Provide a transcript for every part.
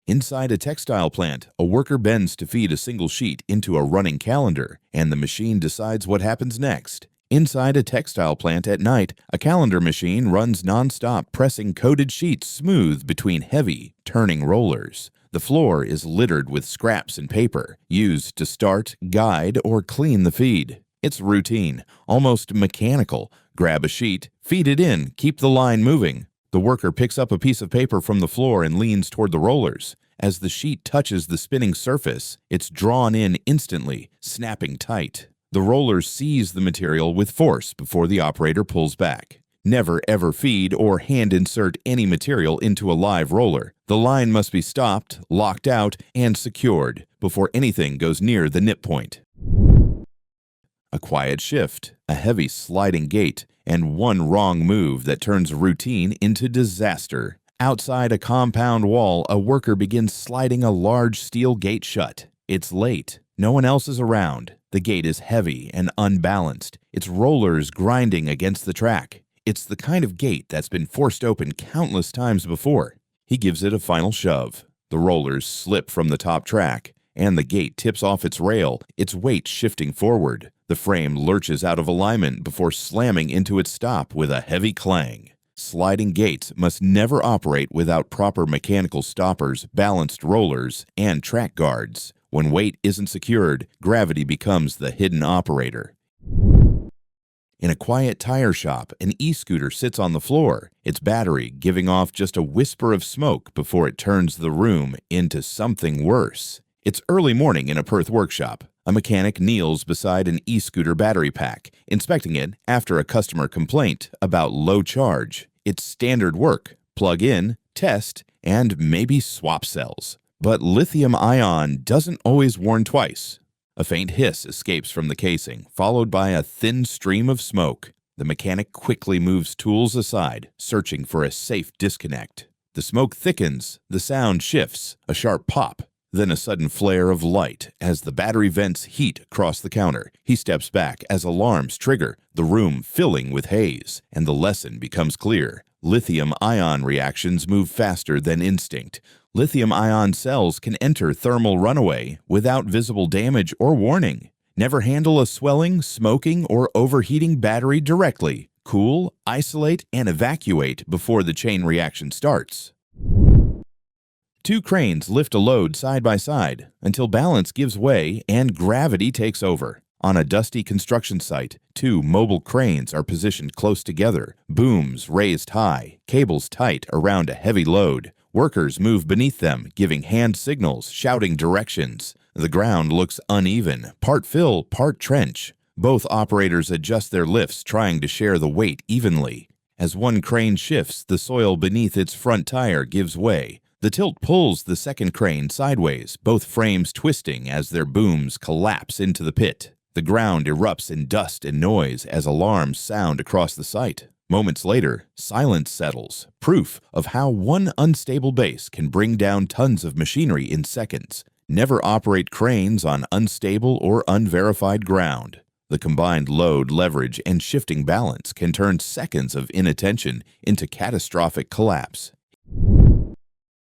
Inside a textile plant, a worker bends to feed a single sheet into a running calendar, and the machine decides what happens next. Inside a textile plant at night, a calendar machine runs non-stop, pressing coated sheets smooth between heavy, turning rollers. The floor is littered with scraps and paper, used to start, guide, or clean the feed. It's routine, almost mechanical. Grab a sheet, feed it in, keep the line moving. The worker picks up a piece of paper from the floor and leans toward the rollers. As the sheet touches the spinning surface, it's drawn in instantly, snapping tight. The rollers seize the material with force before the operator pulls back. Never ever feed or hand insert any material into a live roller. The line must be stopped, locked out, and secured before anything goes near the nip point. A quiet shift, a heavy sliding gate, and one wrong move that turns routine into disaster. Outside a compound wall, a worker begins sliding a large steel gate shut. It's late. No one else is around. The gate is heavy and unbalanced, its rollers grinding against the track. It's the kind of gate that's been forced open countless times before. He gives it a final shove. The rollers slip from the top track, and the gate tips off its rail, its weight shifting forward. The frame lurches out of alignment before slamming into its stop with a heavy clang. Sliding gates must never operate without proper mechanical stoppers, balanced rollers, and track guards. When weight isn't secured, gravity becomes the hidden operator. In a quiet tire shop, an e-scooter sits on the floor, its battery giving off just a whisper of smoke before it turns the room into something worse. It's early morning in a Perth workshop. A mechanic kneels beside an e-scooter battery pack, inspecting it after a customer complaint about low charge. It's standard work: plug in, test, and maybe swap cells. But lithium-ion doesn't always warn twice. A faint hiss escapes from the casing, followed by a thin stream of smoke. The mechanic quickly moves tools aside, searching for a safe disconnect. The smoke thickens, the sound shifts, a sharp pop. Then a sudden flare of light as the battery vents heat across the counter. He steps back as alarms trigger, the room filling with haze, and the lesson becomes clear. Lithium-ion reactions move faster than instinct. Lithium-ion cells can enter thermal runaway without visible damage or warning. Never handle a swelling, smoking, or overheating battery directly. Cool, isolate, and evacuate before the chain reaction starts. Two cranes lift a load side by side until balance gives way and gravity takes over. On a dusty construction site, two mobile cranes are positioned close together, booms raised high, cables tight around a heavy load. Workers move beneath them, giving hand signals, shouting directions. The ground looks uneven, part fill, part trench. Both operators adjust their lifts, trying to share the weight evenly. As one crane shifts, the soil beneath its front tire gives way. The tilt pulls the second crane sideways, both frames twisting as their booms collapse into the pit. The ground erupts in dust and noise as alarms sound across the site. Moments later, silence settles, proof of how one unstable base can bring down tons of machinery in seconds. Never operate cranes on unstable or unverified ground. The combined load, leverage, and shifting balance can turn seconds of inattention into catastrophic collapse.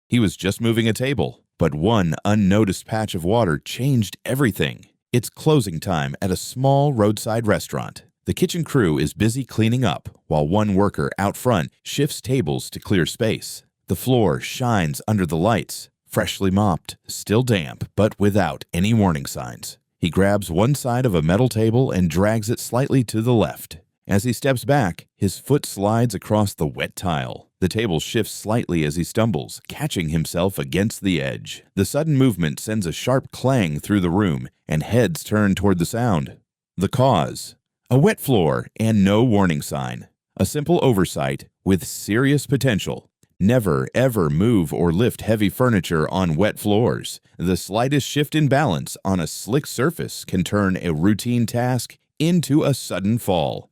He was just moving a table, but one unnoticed patch of water changed everything. It's closing time at a small roadside restaurant. The kitchen crew is busy cleaning up, while one worker out front shifts tables to clear space. The floor shines under the lights, freshly mopped, still damp, but without any warning signs. He grabs one side of a metal table and drags it slightly to the left. As he steps back, his foot slides across the wet tile. The table shifts slightly as he stumbles, catching himself against the edge. The sudden movement sends a sharp clang through the room, and heads turn toward the sound. The cause: a wet floor and no warning sign. A simple oversight with serious potential. Never, ever move or lift heavy furniture on wet floors. The slightest shift in balance on a slick surface can turn a routine task into a sudden fall.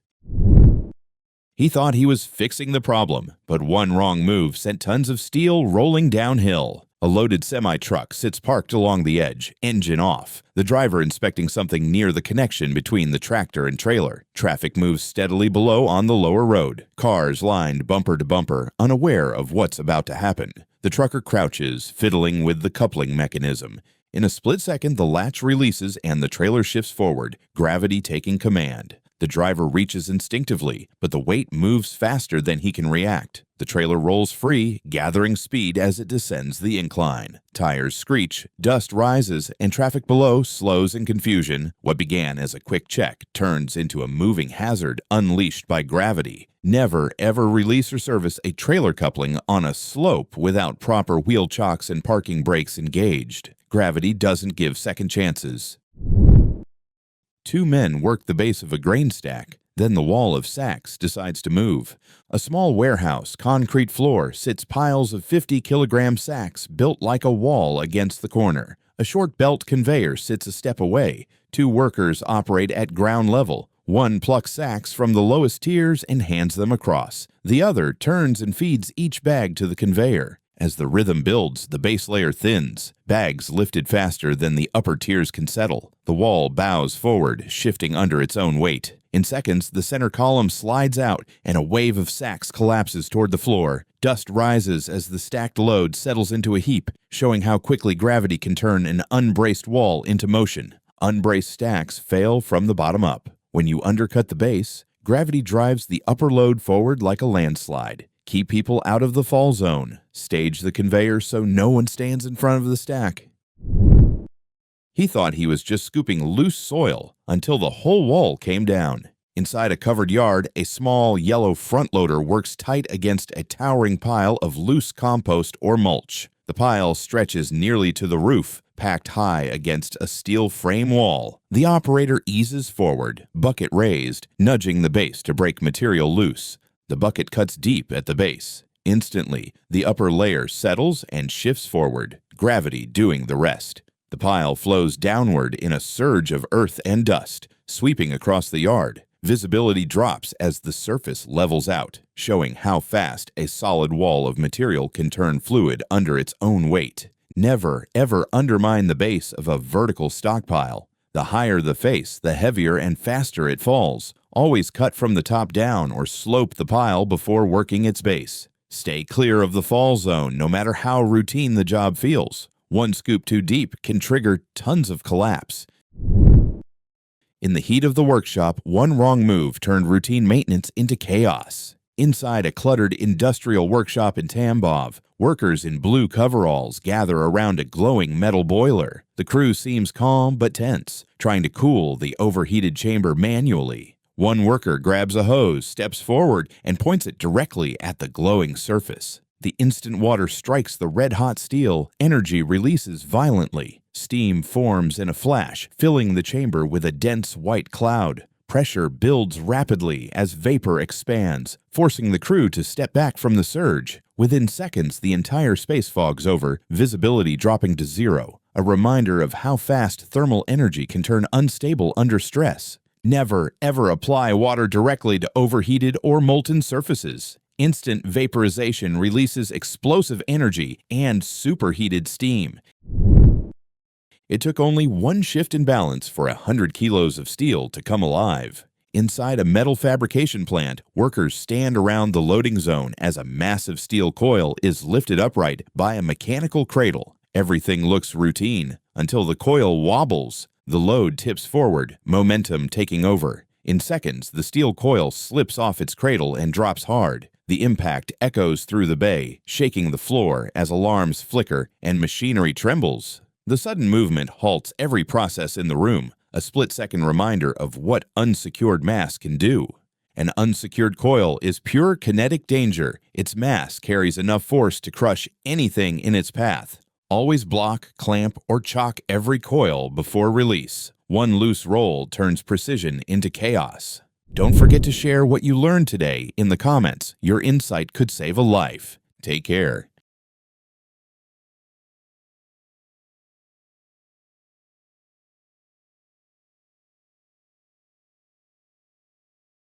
He thought he was fixing the problem, but one wrong move sent tons of steel rolling downhill. A loaded semi-truck sits parked along the edge, engine off. The driver inspecting something near the connection between the tractor and trailer. Traffic moves steadily below on the lower road. Cars lined bumper to bumper, unaware of what's about to happen. The trucker crouches, fiddling with the coupling mechanism. In a split second, the latch releases and the trailer shifts forward, gravity taking command. The driver reaches instinctively, but the weight moves faster than he can react. The trailer rolls free, gathering speed as it descends the incline. Tires screech, dust rises, and traffic below slows in confusion. What began as a quick check turns into a moving hazard unleashed by gravity. Never, ever release or service a trailer coupling on a slope without proper wheel chocks and parking brakes engaged. Gravity doesn't give second chances. Two men work the base of a grain stack. Then the wall of sacks decides to move. A small warehouse, concrete floor, sits piles of 50-kilogram sacks built like a wall against the corner. A short belt conveyor sits a step away. Two workers operate at ground level. One plucks sacks from the lowest tiers and hands them across. The other turns and feeds each bag to the conveyor. As the rhythm builds, the base layer thins. Bags lifted faster than the upper tiers can settle. The wall bows forward, shifting under its own weight. In seconds, the center column slides out, and a wave of sacks collapses toward the floor. Dust rises as the stacked load settles into a heap, showing how quickly gravity can turn an unbraced wall into motion. Unbraced stacks fail from the bottom up. When you undercut the base, gravity drives the upper load forward like a landslide. Keep people out of the fall zone. Stage the conveyor so no one stands in front of the stack. He thought he was just scooping loose soil until the whole wall came down. Inside a covered yard, a small yellow front loader works tight against a towering pile of loose compost or mulch. The pile stretches nearly to the roof, packed high against a steel frame wall. The operator eases forward, bucket raised, nudging the base to break material loose. The bucket cuts deep at the base. Instantly, the upper layer settles and shifts forward, gravity doing the rest. The pile flows downward in a surge of earth and dust, sweeping across the yard. Visibility drops as the surface levels out, showing how fast a solid wall of material can turn fluid under its own weight. Never, ever undermine the base of a vertical stockpile. The higher the face, the heavier and faster it falls. Always cut from the top down or slope the pile before working its base. Stay clear of the fall zone no matter how routine the job feels. One scoop too deep can trigger tons of collapse. In the heat of the workshop, one wrong move turned routine maintenance into chaos. Inside a cluttered industrial workshop in Tambov, workers in blue coveralls gather around a glowing metal boiler. The crew seems calm but tense, trying to cool the overheated chamber manually. One worker grabs a hose, steps forward, and points it directly at the glowing surface. The instant water strikes the red-hot steel, energy releases violently. Steam forms in a flash, filling the chamber with a dense white cloud. Pressure builds rapidly as vapor expands, forcing the crew to step back from the surge. Within seconds, the entire space fogs over, visibility dropping to zero, a reminder of how fast thermal energy can turn unstable under stress. Never, ever apply water directly to overheated or molten surfaces. Instant vaporization releases explosive energy and superheated steam. It took only one shift in balance for 100 kilos of steel to come alive. Inside a metal fabrication plant, workers stand around the loading zone as a massive steel coil is lifted upright by a mechanical cradle. Everything looks routine until the coil wobbles. The load tips forward, momentum taking over. In seconds, the steel coil slips off its cradle and drops hard. The impact echoes through the bay, shaking the floor as alarms flicker and machinery trembles. The sudden movement halts every process in the room, a split-second reminder of what unsecured mass can do. An unsecured coil is pure kinetic danger. Its mass carries enough force to crush anything in its path. Always block, clamp, or chock every coil before release. One loose roll turns precision into chaos. Don't forget to share what you learned today in the comments. Your insight could save a life. Take care.